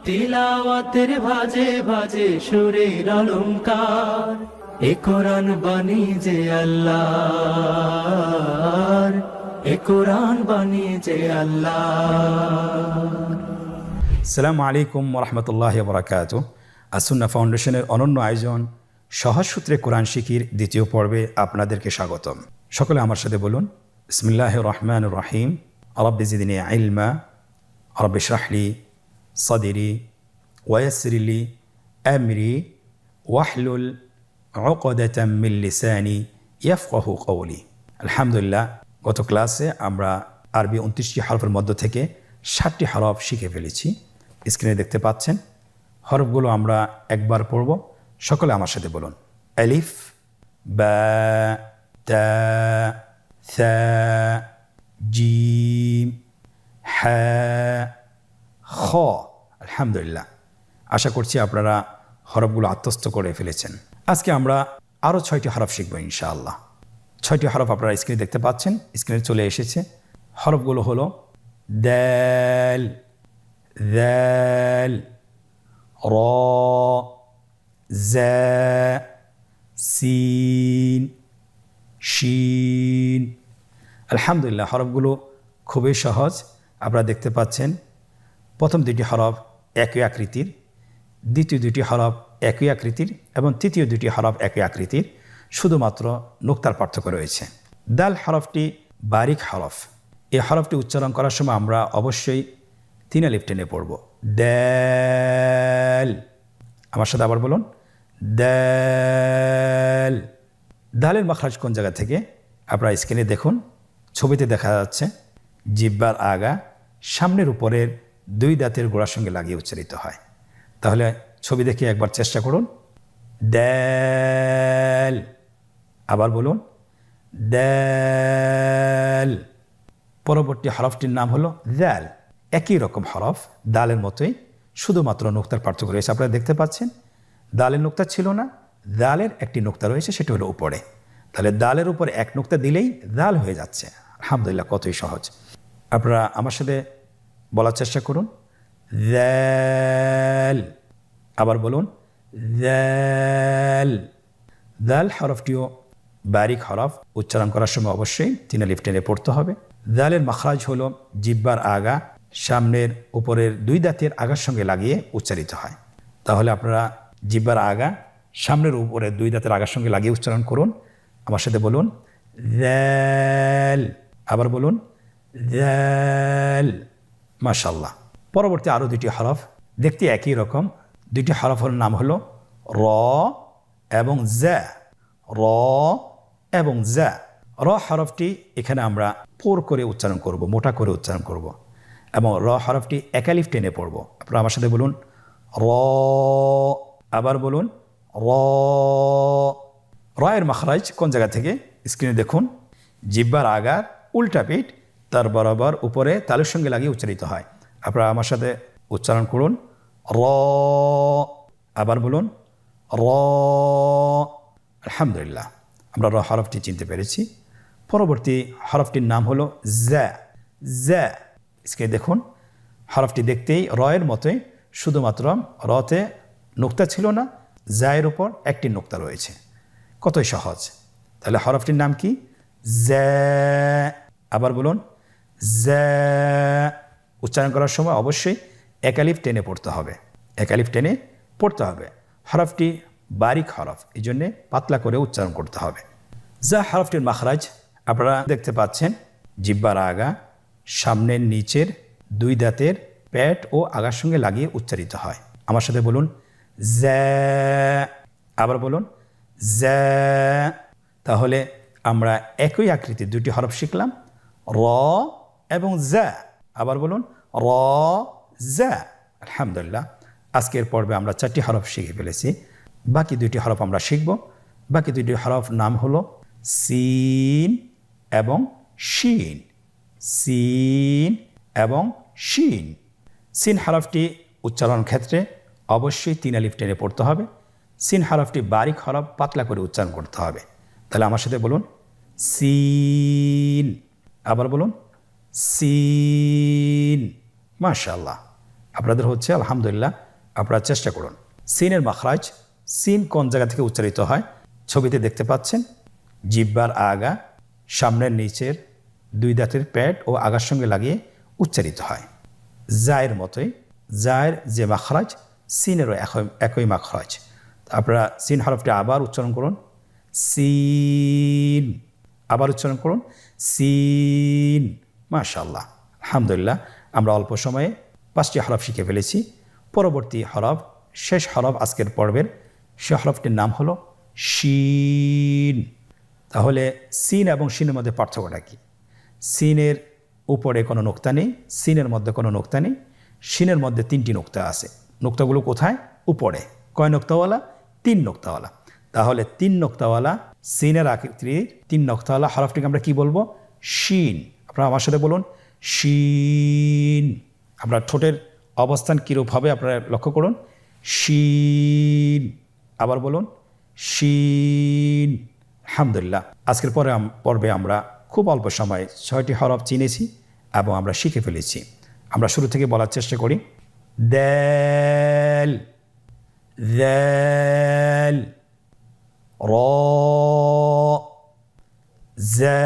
তিলাওয়াতের ভাজে ভাজে সুরের অলংকার, এ কোরআন বাণী যে আল্লাহর, এ কোরআন বাণী যে আল্লাহর। আসসালামু আলাইকুম ওরহমতুল্লাহি ওবরাকাতুহু। আসুন্নাহ ফাউন্ডেশনের অনন্য আয়োজন সহজ সূত্রে কোরআন শিখির দ্বিতীয় পর্বে আপনাদেরকে স্বাগতম। সকলে আমার সাথে বলুন, বিসমিল্লাহির রহমানির রহিম। রব্বি জিদনি ইলমা, রব্বি ইশরাহ লি সাদরি ওয়ায়াসসির লি আমরি ওয়াহলুল উকদাতাম মিন লিসানি ইয়াফকাহু কওলি। আলহামদুলিল্লাহ, গত ক্লাসে আমরা আরবি 29টি হরফের মধ্য থেকে 60টি হরফ শিখে ফেলেছি। স্ক্রিনে দেখতে পাচ্ছেন। হরফগুলো আমরা একবার পড়ব। সকলে আমার সাথে বলুন, আলিফ, বা, তা, সা, জিম, হা, খ। আলহামদুলিল্লাহ, আশা করছি আপনারা হরফগুলো আত্মস্থ করে ফেলেছেন। আজকে আমরা আরও 6টি হরফ শিখব ইনশাআল্লাহ। 6টি হরফ আপনারা স্ক্রিনে দেখতে পাচ্ছেন, স্ক্রিনে চলে এসেছে। হরফগুলো হলো দাল, ذال، را، زا، সিন, শিন। আলহামদুলিল্লাহ, হরফগুলো খুবই সহজ। আপনারা দেখতে পাচ্ছেন প্রথম দুটি হরফ একই আকৃতির, দ্বিতীয় দুটি হরফ একই আকৃতির এবং তৃতীয় দুটি হরফ একই আকৃতির, শুধুমাত্র নুক্তার পার্থক্য রয়েছে। দাল হরফটি বারিক হরফ। এই হরফটি উচ্চারণ করার সময় আমরা অবশ্যই 3 আলিফ টেনে পড়ব। দাল। আমার সাথে আবার বলুন, দাল। দালের মাখরাজ কোন জায়গা থেকে? আপনারা স্ক্রিনে দেখুন, ছবিতে দেখা যাচ্ছে জিহ্বার আগা সামনের উপরের 2 দাঁতের গোড়ার সঙ্গে লাগিয়ে উচ্চারিত হয়। তাহলে ছবি দেখে একবার চেষ্টা করুন। দাল। আবার বলুন, দাল। পরবর্তী হরফটির নাম হলো দাল। একই রকম হরফ, দালের মতোই, শুধুমাত্র নুক্তার পার্থক্য রয়েছে। আপনারা দেখতে পাচ্ছেন দালের নুক্তা ছিল না, দালের একটি নুক্তা রয়েছে, সেটা হলো উপরে। তাহলে দালের উপরে এক নুক্তা দিলেই দাল হয়ে যাচ্ছে। আলহামদুলিল্লাহ, কতই সহজ। আপনারা আমার সাথে বলার চেষ্টা করুন, দাল। আবার বলুন, দাল। দাল হরফটিও বারিক হরফ। উচ্চারণ করার সময় অবশ্যই 3 আলিফ টেনে পড়তে হবে। দালের মাখরাজ হলো জিহ্বার আগা সামনের উপরের 2 দাঁতের আগার সঙ্গে লাগিয়ে উচ্চারিত হয়। তাহলে আপনারা জিহ্বার আগা সামনের উপরের 2 দাঁতের আগার সঙ্গে লাগিয়ে উচ্চারণ করুন। আমার সাথে বলুন, দাল। আবার বলুন, দাল। মাশাআল্লাহ। পরবর্তী আরও 2টি হরফ দেখতে একই রকম। 2টি হরফের নাম হলো র এবং জা। র এবং জা। র হরফটি এখানে আমরা পোর করে উচ্চারণ করব, মোটা করে উচ্চারণ করব, এবং র হরফটি এক আলিফ টেনে পড়ব। আপনারা আমার সাথে বলুন, র। আবার বলুন, র। রয়ের মাখরাজ কোন জায়গা থেকে? স্ক্রিনে দেখুন, জিহ্বার আগার উল্টা পিঠ তার বরাবর উপরে তালুর সঙ্গে লাগিয়ে উচ্চারিত হয়। আপনারা আমার সাথে উচ্চারণ করুন, র। আবার বলুন, র। আলহামদুলিল্লাহ, আমরা র হরফটি চিনতে পেরেছি। পরবর্তী হরফটির নাম হলো জা। জা। স্ক্রিনে দেখুন, হরফটি দেখতেই রয়ের মতোই, শুধুমাত্র রতে নুক্তা ছিল না, জায়ের উপর একটি নুক্তা রয়েছে। কতই সহজ। তাহলে হরফটির নাম কি? জা। আবার বলুন, জা। উচ্চারণ করার সময় অবশ্যই এক আলিফ টেনে পড়তে হবে, এক আলিফ টেনে পড়তে হবে। হরফটি বারিক হরফ, এই জন্যে পাতলা করে উচ্চারণ করতে হবে। যা হরফটির মাখরাজ আপনারা দেখতে পাচ্ছেন জিহ্বার আগা সামনের নিচের 2 দাঁতের পেট ও আগার সঙ্গে লাগিয়ে উচ্চারিত হয়। আমার সাথে বলুন, জা। আবার বলুন, জা। তাহলে আমরা একই আকৃতির 2টি হরফ শিখলাম, র এবং জা। আবার বলুন, র, জা। আলহামদুলিল্লাহ, আজকের পর্বে আমরা 4টি হরফ শিখে ফেলেছি। বাকি 2টি হরফ আমরা শিখব। বাকি 2টি হরফ নাম হলো সিন এবং শিন। সিন এবং শিন। সিন হরফটি উচ্চারণ ক্ষেত্রে অবশ্যই 3 আলিফ টেনে পড়তে হবে। সিন হরফটি বারিক হরফ, পাতলা করে উচ্চারণ করতে হবে। তাহলে আমার সাথে বলুন, সিন। আবার বলুন, সিন। মাশাআল্লাহ, আপনাদের হচ্ছে আলহামদুলিল্লাহ, আপনারা চেষ্টা করুন। সিনের মাখরাজ, সিন কোন জায়গা থেকে উচ্চারিত হয় ছবিতে দেখতে পাচ্ছেন। জিহ্বার আগা সামনের নিচের দুই দাঁতের প্যাড ও আগার সঙ্গে লাগিয়ে উচ্চারিত হয়। জায়ের মতোই, জায়ের যে মাখরাজ সিনেরও একই মাখরাজ। আপনারা সিন হরফটি আবার উচ্চারণ করুন, সিন, আবার উচ্চারণ করুন, সিন। মাশাআল্লাহ, আলহামদুলিল্লাহ, আমরা অল্প সময়ে 5টি হরফ শিখে ফেলেছি। পরবর্তী হরফ, শেষ হরফ আজকের পর্বের, সে হরফটির নাম হলো শিন। তাহলে সিন এবং শিনের মধ্যে পার্থক্যটা কী? সিনের উপরে কোনো নোক্তা নেই, সিনের মধ্যে কোনো নোক্তা নেই। শিনের মধ্যে 3টি নোক্তা আছে। নোক্তাগুলো কোথায়? উপরে। কয় নোক্তাওয়ালা? 3 নোক্তাওয়ালা। তাহলে 3 নোক্তাওয়ালা সিনের আকৃতির 3 নোক্তাওয়ালা হরফটিকে আমরা কি বলবো? শিন। আপনারা আমার সাথে বলুন, শিন। আপনার ঠোঁটের অবস্থান কীরূপ হবে আপনারা লক্ষ্য করুন, শিন। আবার বলুন, শিন। আলহামদুলিল্লাহ, আজকের পর্বে আমরা খুব অল্প সময়ে 6টি হরফ চিনেছি এবং আমরা শিখে ফেলেছি। আমরা শুরু থেকে বলার চেষ্টা করি। দাল, দাল, র, জা,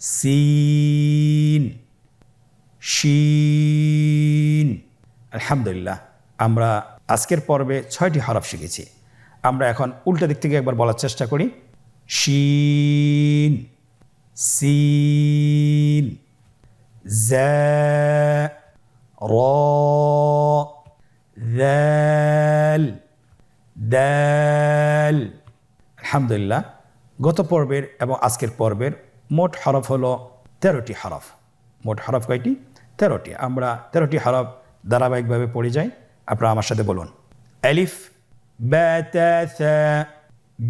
সিন, শিন। আলহামদুলিল্লাহ, আমরা আজকের পর্বে 6টি হরফ শিখেছি। আমরা এখন উল্টা দিক থেকে একবার বলার চেষ্টা করি। শিন, সিন, জা, র, দাল, দাল। আলহামদুলিল্লাহ, গত পর্বের এবং আজকের পর্বের মোট হরফ হলো 13টি হরফ। মোট হরফ কয়টি? 13টি। আমরা 13টি হরফ ধারাবাহিকভাবে পড়ে যাই। আপনারা আমার সাথে বলুন। আলিফ, বা, তা, সা,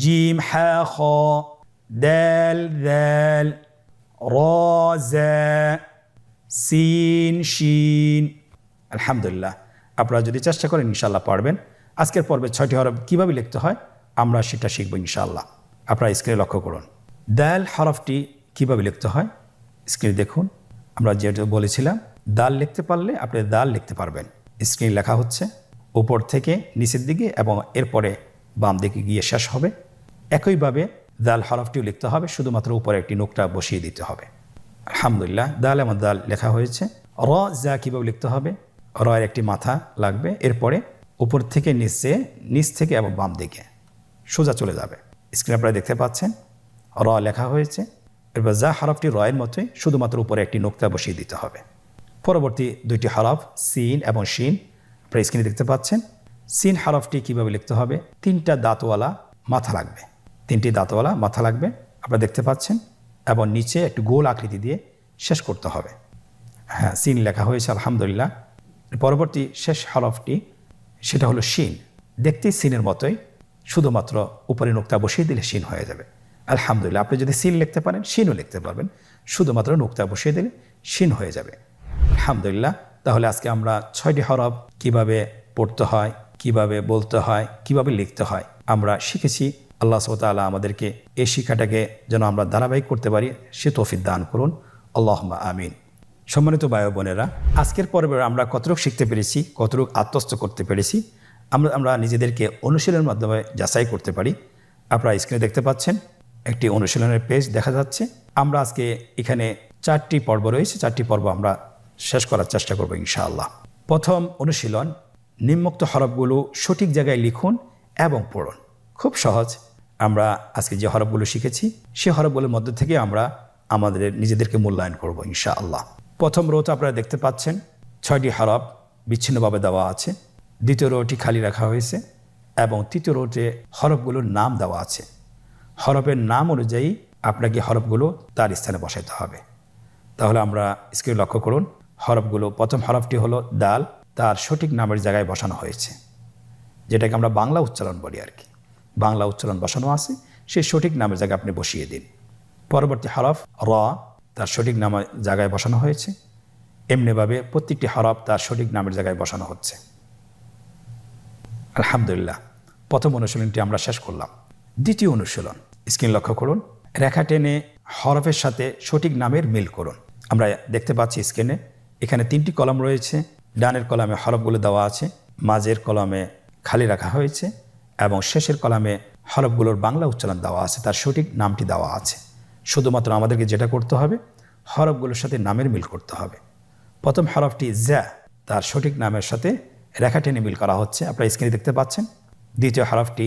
জিম, হা, খ, দাল, দাল, র, জা, সিন, শিন। আলহামদুলিল্লাহ, আপনারা যদি চেষ্টা করেন ইনশাআল্লাহ পারবেন। আজকের পর্বে 6টি হরফ কীভাবে লিখতে হয় আমরা সেটা শিখব ইনশাআল্লাহ। আপনারা স্ক্রিনে লক্ষ্য করুন। দাল হরফটি কীভাবে লিখতে হয় স্ক্রিনে দেখুন। আমরা যেটা বলেছিলাম, দাল লিখতে পারলে আপনি দাল লিখতে পারবেন। স্ক্রিনে লেখা হচ্ছে উপর থেকে নিচের দিকে এবং এরপরে বাম দিকে গিয়ে শেষ হবে। একইভাবে দাল হরফটিও লিখতে হবে, শুধুমাত্র উপরে একটি নোকটা বসিয়ে দিতে হবে। আলহামদুলিল্লাহ, দাল এবং দাল লেখা হয়েছে। র, যা কীভাবে লিখতে হবে? র এর একটি মাথা লাগবে, এরপরে উপর থেকে নিচে, নিচ থেকে এবং বাম দিকে সোজা চলে যাবে। স্ক্রিনে আপনারা দেখতে পাচ্ছেন র লেখা হয়েছে। এরপর যা হরফটি র এর মতোই, শুধুমাত্র উপরে একটি নোকতা বসিয়ে দিতে হবে। পরবর্তী 2টি হরফ সিন এবং শিন আপনারা স্ক্রিনে দেখতে পাচ্ছেন। সিন হরফটি কীভাবে লিখতে হবে? 3টা দাঁতওয়ালা মাথা লাগবে, 3টি দাঁতওয়ালা মাথা লাগবে আপনারা দেখতে পাচ্ছেন, এবং নিচে একটু গোল আকৃতি দিয়ে শেষ করতে হবে। হ্যাঁ, সিন লেখা হয়েছে আলহামদুলিল্লাহ। পরবর্তী শেষ হরফটি সেটা হলো শিন। দেখতেই সিনের মতোই, শুধুমাত্র উপরে নোকতা বসিয়ে দিলে শিন হয়ে যাবে। আলহামদুলিল্লাহ, আপনি যদি সিন লিখতে পারেন শিনও লিখতে পারবেন, শুধুমাত্র নোকতা বসিয়ে দিলে শিন হয়ে যাবে। আলহামদুলিল্লাহ, তাহলে আজকে আমরা 6টি হরফ কিভাবে পড়তে হয়, কিভাবে বলতে হয়, কিভাবে লিখতে হয় আমরা শিখেছি। আল্লাহ সুবহানাহু ওয়া তাআলা আমাদেরকে এই শিক্ষাটাকে যেন আমরা ধারাবাহিক করতে পারি সে তৌফিক দান করুন। আল্লাহুম্মা আমিন। সম্মানিত ভাই ও বোনেরা, আজকের পর্বে আমরা কতটুকু শিখতে পেরেছি, কতটুকু আত্মস্থ করতে পেরেছি আমরা নিজেদেরকে অনুশীলনের মাধ্যমে যাচাই করতে পারি। আপনারা স্ক্রিনে দেখতে পাচ্ছেন একটি অনুশীলনের পেজ দেখা যাচ্ছে। আমরা আজকে এখানে 4টি পর্ব রয়েছে, 4টি পর্ব আমরা শেষ করার চেষ্টা করব ইনশাআল্লাহ। প্রথম অনুশীলন, নিম্নোক্ত হরফগুলো সঠিক জায়গায় লিখুন এবং পড়ুন। খুব সহজ। আমরা আজকে যে হরফগুলো শিখেছি সে হরফগুলোর মধ্যে থেকে আমরা আমাদের নিজেদেরকে মূল্যায়ন করব ইনশাআল্লাহ। প্রথম রোতে আপনারা দেখতে পাচ্ছেন 6টি হরফ বিচ্ছিন্নভাবে দেওয়া আছে। দ্বিতীয় রোটি খালি রাখা হয়েছে এবং তৃতীয় রোতে হরফগুলোর নাম দেওয়া আছে। হরফের নাম অনুযায়ী আপনাকে হরফগুলো তার স্থানে বসাতে হবে। তাহলে আমরা স্ক্রিনে লক্ষ্য করুন, হরফগুলো প্রথম হরফটি হলো দাল, তার সঠিক নামের জায়গায় বসানো হয়েছে, যেটাকে আমরা বাংলা উচ্চারণ বলি আর কি। বাংলা উচ্চারণ বসানো আছে, সেই সঠিক নামের জায়গায় আপনি বসিয়ে দিন। পরবর্তী হরফ র, তার সঠিক নামের জায়গায় বসানো হয়েছে। এমনিভাবে প্রত্যেকটি হরফ তার সঠিক নামের জায়গায় বসানো হচ্ছে। আলহামদুলিল্লাহ, প্রথম অনুশীলনটি আমরা শেষ করলাম। দ্বিতীয় অনুশীলন, স্ক্রিন লক্ষ্য করুন, রেখা টেনে হরফের সাথে সঠিক নামের মিল করুন। আমরা দেখতে পাচ্ছি স্ক্রিনে এখানে 3টি কলাম রয়েছে। ডানের কলামে হরফগুলো দেওয়া আছে, মাঝের কলামে খালি রাখা হয়েছে এবং শেষের কলামে হরফগুলোর বাংলা উচ্চারণ দেওয়া আছে, তার সঠিক নামটি দেওয়া আছে। শুধুমাত্র আমাদেরকে যেটা করতে হবে, হরফগুলোর সাথে নামের মিল করতে হবে। প্রথম হরফটি জ্যা, তার সঠিক নামের সাথে রেখা টেনে মিল করা হচ্ছে, আপনারা স্ক্রিনে দেখতে পাচ্ছেন। দ্বিতীয় হরফটি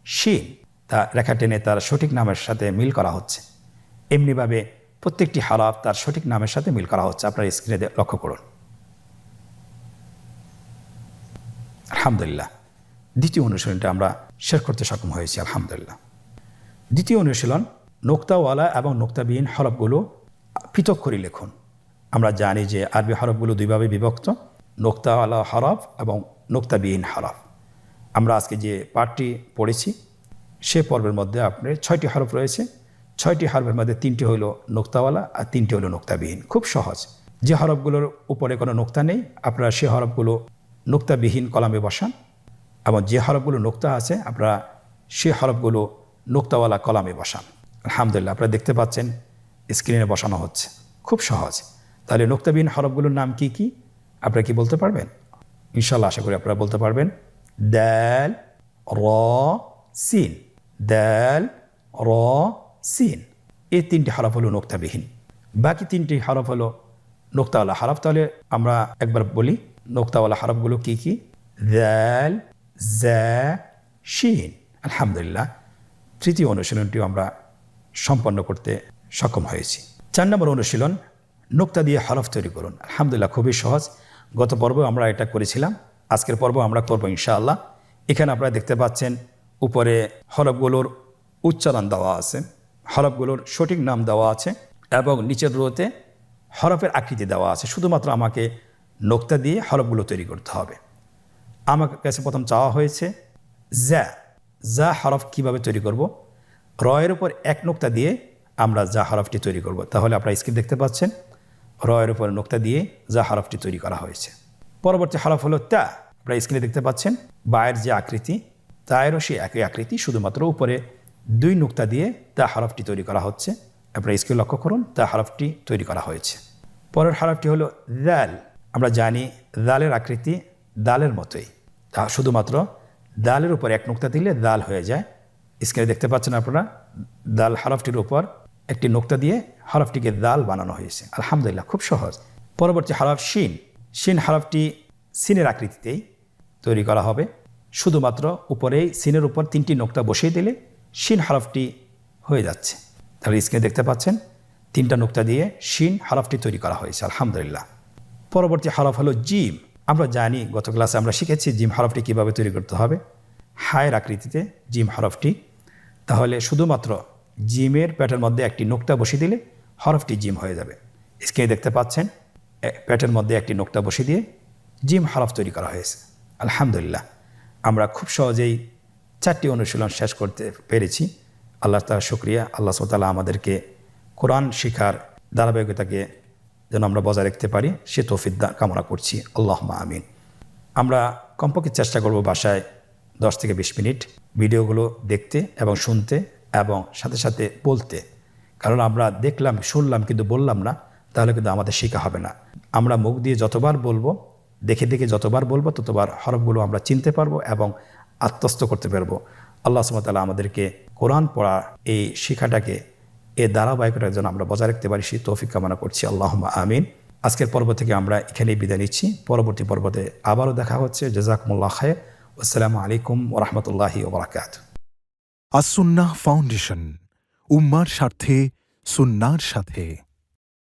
শিন, তা রেখা টেনে তার সঠিক নামের সাথে মিল করা হচ্ছে। এমনিভাবে প্রত্যেকটি হরফ তার সঠিক নামের সাথে মিল করা হচ্ছে, আপনারা স্ক্রিনে লক্ষ্য করুন। আলহামদুলিল্লাহ, দ্বিতীয় অনুশীলনটা আমরা শেষ করতে সক্ষম হয়েছি আলহামদুলিল্লাহ। দ্বিতীয় অনুশীলন, নোক্তাওয়ালা এবং নোক্তাবিহীন হরফগুলো পৃথক করে লিখুন। আমরা জানি যে আরবি হরফগুলো দুইভাবে বিভক্ত, নোক্তাওয়ালা হরফ এবং নোক্তাবিহীন হরফ। আমরা আজকে যে পাঠটি পড়েছি সে পর্বের মধ্যে আপনার 6টি হরফ রয়েছে। 6টি হরফের মধ্যে 3টি হইল নোক্তাওয়ালা আর 3টি হইল নোক্তাবিহীন। খুব সহজ, যে হরফগুলোর উপরে কোনো নোক্তা নেই আপনারা সে হরফগুলো নোক্তাবিহীন কলামে বসান, এবং যে হরফগুলো নোক্তা আছে আপনারা সে হরফগুলো নোক্তাওয়ালা কলামে বসান। আলহামদুলিল্লাহ, আপনারা দেখতে পাচ্ছেন স্ক্রিনে বসানো হচ্ছে, খুব সহজ। তাহলে নোক্তাবিহীন হরফগুলোর নাম কি কি আপনারা কি বলতে পারবেন? ইনশাল্লাহ আশা করি আপনারা বলতে পারবেন। দাল, র, সিন। দাল, র, সিন, এই 3টি হরফ হলো নোক্তাবিহীন। বাকি 3টি হরফ হলো নোক্তাওয়ালা হরফ। তাহলে আমরা একবার বলি নোক্তাওয়ালা হরফগুলো কি কি? দাল, জা, শিন। আলহামদুলিল্লাহ, তৃতীয় অনুশীলনটিও আমরা সম্পন্ন করতে সক্ষম হয়েছি। 4 নম্বর অনুশীলন, নোক্তা দিয়ে হরফ তৈরি করুন। আলহামদুলিল্লাহ, খুবই সহজ। গত পর্ব আমরা এটা করেছিলাম, আজকের পর্ব আমরা করবো ইনশাআল্লাহ। এখানে আপনারা দেখতে পাচ্ছেন উপরে হরফগুলোর উচ্চারণ দেওয়া আছে, হরফগুলোর সঠিক নাম দেওয়া আছে এবং নিচের রোতে হরফের আকৃতি দেওয়া আছে। শুধুমাত্র আমাকে নোক্তা দিয়ে হরফগুলো তৈরি করতে হবে। আমার কাছে প্রথম চাওয়া হয়েছে যা। যা হরফ কিভাবে তৈরি করব? রয়ের উপর 1 নোক্তা দিয়ে আমরা যা হরফটি তৈরি করব। তাহলে আপনারা স্ক্রিন দেখতে পাচ্ছেন, রয়ের উপর নোক্তা দিয়ে যা হরফটি তৈরি করা হয়েছে। পরবর্তী হরফ হলো তা। আপনারা স্ক্রিনে দেখতে পাচ্ছেন বায়ের যে আকৃতি, তায়েরও সেই একই আকৃতি, শুধুমাত্র উপরে 2 নোক্তা দিয়ে তা হরফটি তৈরি করা হচ্ছে। আপনারা স্ক্রিন লক্ষ্য করুন, তা হরফটি তৈরি করা হয়েছে। পরের হরফটি হলো দাল। আমরা জানি দালের আকৃতি দালের মতোই, তা শুধুমাত্র দালের উপর 1 নোক্তা দিলে দাল হয়ে যায়। স্ক্রিনে দেখতে পাচ্ছেন আপনারা, দাল হরফটির উপর একটি নোক্তা দিয়ে হরফটিকে দাল বানানো হয়েছে। আলহামদুলিল্লাহ, খুব সহজ। পরবর্তী হরফ শিন। শিন হরফটি সিনের আকৃতিতেই তৈরি করা হবে। শুধুমাত্র উপরেই সিনের উপর 3টি নোক্তা বসিয়ে দিলে শিন হরফটি হয়ে যাচ্ছে। তাহলে স্ক্রিনে দেখতে পাচ্ছেন 3টা নোক্তা দিয়ে শিন হরফটি তৈরি করা হয়েছে। আলহামদুলিল্লাহ। পরবর্তী হরফ হলো জিম। আমরা জানি গত ক্লাসে আমরা শিখেছি জিম হরফটি কিভাবে তৈরি করতে হবে। হায়ের আকৃতিতে জিম হরফটি। তাহলে শুধুমাত্র জিমের প্যাটের মধ্যে একটি নোক্তা বসিয়ে দিলে হরফটি জিম হয়ে যাবে। স্ক্রিনে দেখতে পাচ্ছেন প্যাটের মধ্যে একটি নোক্তা বসিয়ে দিয়ে জিম হরফ তৈরি করা হয়েছে। আলহামদুলিল্লাহ, আমরা খুব সহজেই 4টি অনুশীলন শেষ করতে পেরেছি। আল্লাহ তাআলা শুকরিয়া। আল্লাহ সুবহানাহু ওয়া তাআলা আমাদেরকে কোরআন শিখার ধারাবাহিকতাকে যেন আমরা বজায় রাখতে পারি সে তৌফিক কামনা করছি। আল্লাহুম্মা আমিন। আমরা কমপক্ষে চেষ্টা করব বাসায় 10 থেকে 20 মিনিট ভিডিওগুলো দেখতে এবং শুনতে এবং সাথে সাথে বলতে। কারণ আমরা দেখলাম, শুনলাম কিন্তু বললাম না, তাহলে কিন্তু আমাদের শেখা হবে না। আমরা মুখ দিয়ে যতবার বলবো, দেখে দেখে যতবার বলবো, ততবার হরফগুলো আমরা চিনতে পারবো এবং আত্মস্থ করতে পারবো। আল্লাহ সুবহানাহু ওয়া তাআলা আমাদেরকে কোরআন পড়া এই শিক্ষাটাকে, এই ধারাবাহিকতার জন্য আমরা বজায় রাখতে পারি সেই তৌফিক কামনা করছি। আল্লাহুম্মা আমিন। আজকের পর্ব থেকে আমরা এখানেই বিদায় নিচ্ছি। পরবর্তী পর্বতে আবারও দেখা হচ্ছে। জাযাকুমুল্লাহ খায়র। আসসালামু আলাইকুম ওয়া রাহমাতুল্লাহি ওয়া বারাকাতুহু। আসুন্নাহ ফাউন্ডেশন, উম্মার স্বার্থে সুন্নাহর সাথে।